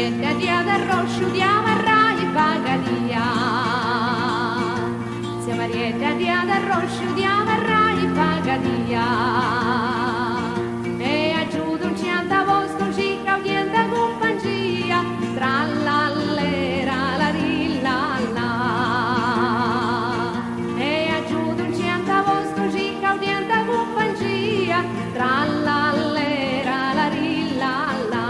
Marietta dia del roscio di amarra e pagalia. Sia Marietta dia del roscio di amarra e pagalia. E aggiunto un cianta vostro cica udienta compagnia tra l'allera la rilla la. E aggiunto un cianta vostro cica udienta compagnia tra l'allera la rilla la.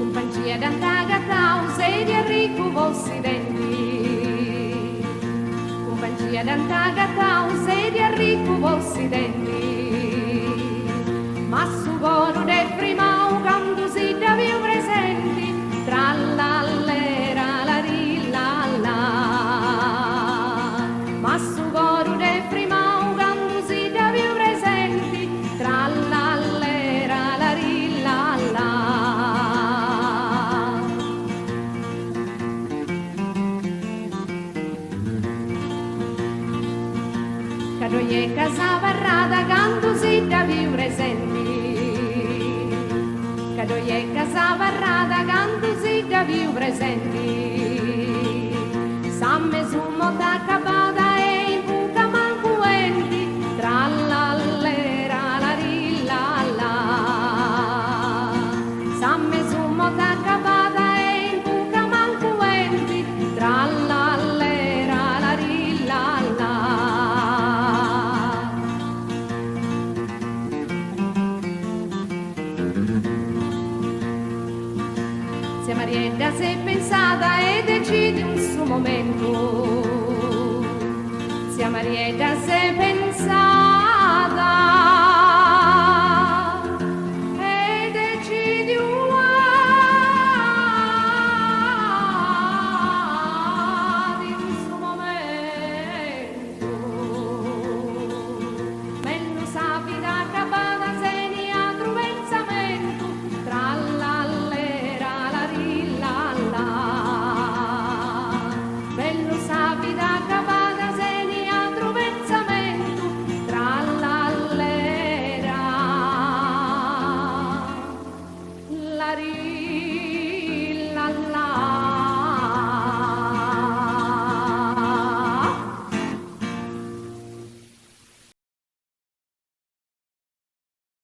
Compagnia d'antagatau se di arrivo vostri denti. Compagnia d'antagatau se di arrivo vostri denti. Ma su coro de prima quando si da più presenti tra l'allera la rilla la. Ma su coro de prima quando si da più presenti tra l'allera la rilla la. Cadoie casa varrata quando si da più presenti. Cadoie casa varrata quando si da più presenti. Samme su molta capata e in buca mancuenti tra l'allera la rilla la. Samme su molta capata e in buca mancuenti tra l'allera la rilla la. Sia Marietta se pensata e decide un suo momento. Sia Marietta se pensa